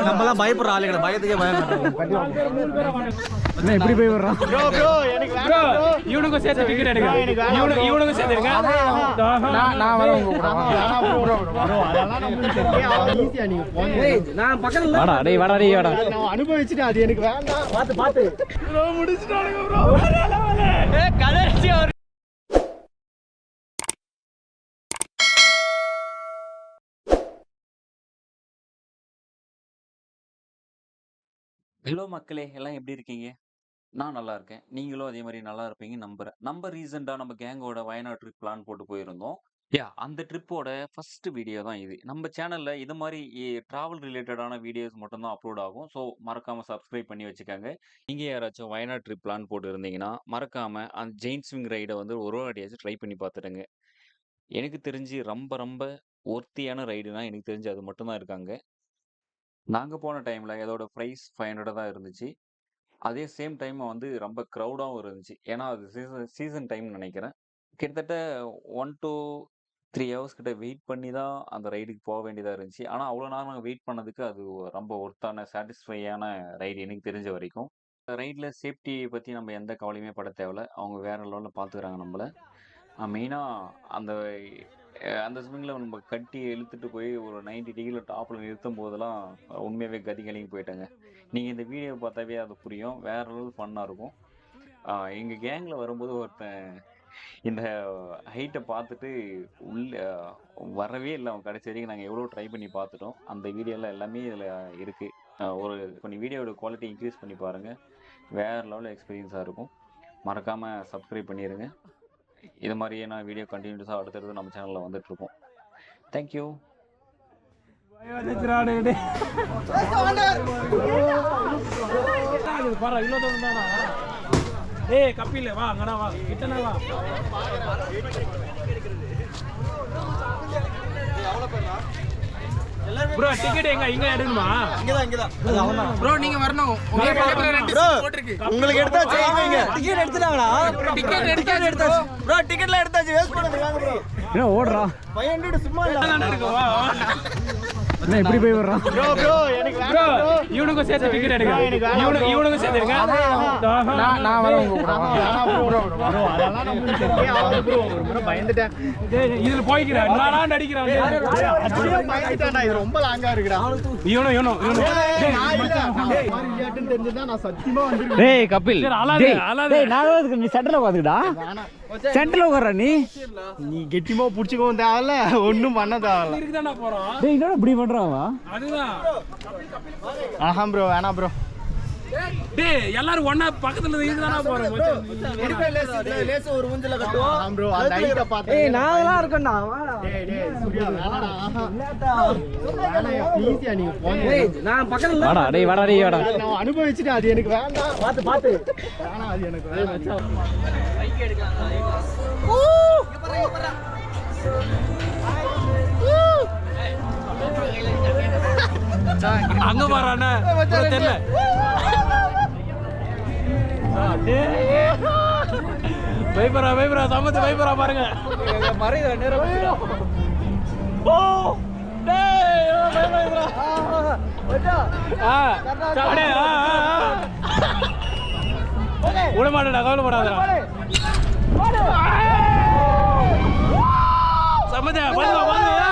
நம்மலாம் பயப்படுற ஆளுங்க, பயத்துக்கே பயப்படுறோம். எப்படி போய் வர்றான்? இவனுக்கும் சேர்த்து விக்கெட் எடுங்க. இவனுக்கும் சேர்த்துருங்க. நான் வரேன் உங்க கூட. நான் பக்கத்துல வாடா, டேய் வாடா, டேய் வாடா. நான் அனுபவிச்சிட்டேன், அது எனக்கு வேண்டாம். பாத்து ப்ரோ முடிச்சிட்டானுங்க ப்ரோ. ஏய் கடைசி ஒரு ஹலோ மக்களே, எல்லாம் எப்படி இருக்கீங்க? நான் நல்லா இருக்கேன். நீங்களும் அதே மாதிரி நல்லா இருப்பீங்கன்னு நம்புறேன். நம்ம ரீசெண்டாக நம்ம கேங்கோட வயநாடு ட்ரிப் பிளான் போட்டு போயிருந்தோம். அந்த ட்ரிப்போட ஃபர்ஸ்ட் வீடியோ தான் இது. நம்ம சேனல்ல இது மாதிரி டிராவல் ரிலேட்டடான வீடியோஸ் மட்டும்தான் அப்லோட் ஆகும். ஸோ மறக்காம சப்ஸ்கிரைப் பண்ணி வச்சுக்கோங்க. நீங்க யாராச்சும் வயநாடு ட்ரிப் பிளான் போட்டு இருந்தீங்கன்னா மறக்காம அந்த ஜெயின் ஸ்விங் ரைடை வந்து ஒரு வாட்டியாச்சும் ட்ரை பண்ணி பார்த்துடுங்க. எனக்கு தெரிஞ்சு ரொம்ப ரொம்ப ஒர்த்தியான ரைடுனா எனக்கு தெரிஞ்சு அது மட்டும்தான் இருக்காங்க. நாங்க போன டைம்ல அதோட ப்ரைஸ் 500 தான் இருந்துச்சு. அதே சேம் டைம் வந்து ரொம்ப க்ரௌடாகவும் இருந்துச்சு. ஏன்னா அது சீசன் டைம்னு நினைக்கிறேன். கிட்டத்தட்ட 1 to 3 ஹவர்ஸ் கிட்ட வெயிட் பண்ணி தான் அந்த ரைடுக்கு போக வேண்டியதாக இருந்துச்சு. ஆனால் அவ்வளோ நேரம் வெயிட் பண்ணதுக்கு அது ரொம்ப ஒர்த்தான சாட்டிஸ்ஃபையான ரைடு எனக்கு தெரிஞ்ச வரைக்கும். ரைடில் சேஃப்டியை பற்றி நம்ம எந்த கவலையுமே பட தேவையில்ல. அவங்க வேற லெவலில் பார்த்துக்கிறாங்க நம்மளை. மெயினாக அந்த ஸ்விங்கில் நம்ம கட்டி இழுத்துட்டு போய் ஒரு 90 டிகிரியில் டாப்பில் நிறுத்தும் போதெல்லாம் உண்மையாகவே கதி கலங்கி போயிட்டாங்க. நீங்கள் இந்த வீடியோ பார்த்தாவே அது புரியும். வேற லெவல் ஃபன்னாக இருக்கும். எங்கள் கேங்கில் வரும்போது ஒருத்தன் இந்த ஹைட்டை பார்த்துட்டு வரவே இல்லை. அவன் கடைசி வரைக்கும் நாங்கள் எவ்வளோ ட்ரை பண்ணி பார்த்துட்டோம். அந்த வீடியோலாம் எல்லாமே இதில் இருக்குது. கொஞ்சம் வீடியோட குவாலிட்டி இன்க்ரீஸ் பண்ணி பாருங்கள். வேறு லெவலில் எக்ஸ்பீரியன்ஸாக இருக்கும். மறக்காமல் சப்ஸ்கிரைப் பண்ணிடுங்க. இது மாதிரியே நான் வீடியோ கண்டினியூஸாக அடுத்தடுத்து நம்ம சேனலில் வந்துட்டுருக்கோம். தேங்க்யூ. ஏய் கப்பில வா, அங்கடா வா, கிட்டனா வா. ப்ரோ டிக்கெட் இங்க எடுக்கணுமா? இங்கதான் ப்ரோ நீங்க வரணும். உங்க பக்கத்துல 2 போட்டுருக்கு. உங்களுக்கு எடுத்தாச்சு. டிக்கெட் எடுத்துட்டாங்களா? டிக்கெட் எடுத்தாச்சு. ப்ரோ டிக்கெட்லாம் எடுத்தாச்சு. வேஸ்ட் பண்ணாதீங்க. வாங்க ப்ரோ. என்ன ஓடுறா? 500 சும்மா இல்ல. வா வா. என்ன எப்படி போய் வர்றான்? ப்ரோ எனக்கு வேண்டாம் ப்ரோ. இவனுக்கும் சேர்த்து விக்கெட் எடுங்க. இவனுக்கும் சேர்த்துருங்க. நான் வரேன் உங்க கூட. ப்ரோ அதெல்லாம் நம்ம சரியே ஆகாது ப்ரோ. ஒரு முறை பயந்துட்டேன். இதுல போய்க்கிறான். நானா நடிக்கிறான். அப்படியே பயந்துட்டேன்டா. இது ரொம்ப லாங்கா இருக்குடா. இவனோ நான் இல்ல. மாதிரி விளையாட்டுன்னு தெரிஞ்சதா நான் சத்தியமா வந்திருக்கேன். டேய் கபில். அலாதே. டேய் நான் வந்து நீ சென்டர்ல உட்கார்ந்துடா. சென்டர்ல உட்கார்ற நீ கெட்டிமா புடிச்சுக்கவும் தேவையில்ல, ஒண்ணும் பண்ண தேவையில்ல. இருக்குதானா போறோம். டேய் என்னடா இப்படி பண்றான்? அதுதான். ஆஹா ப்ரோ வேணாம் ப்ரோ. டேய் எல்லாரும் ஒண்ணா பக்கத்துல இருக்குதானா போறோம். லேஸ் ஒரு ஊஞ்சல கட்டுவோம். ஆஹா ப்ரோ அந்த ஐட்ட பாத்து. ஏய் நான்லாம் இருக்கேன்டா. வாடா. டேய் சூர்யா வேணாடா. ஆஹா இல்லடா. வேணாயா ப்ளீஸ்யா நீங்க போங்க. டேய் நான் பக்கத்துல வாடா. டேய் வாடா, டேய் வாடா. நான் அனுபவிச்சிட்டேன், அது எனக்கு வேண்டாம். பாத்து வேணாம், அது எனக்கு வேண்டாம். பைக் எடுக்கலாம். இங்க பாரு. அங்க வரானே தெரியல. பயப்பரா சமத்து பயப்பரா பாருங்க. மறையில நேரா ஓ டேய் பயப்பரா. சாடே உட மாட்டடா, கவலைப்படாதடா. சமத்து பாருங்க பாருங்க.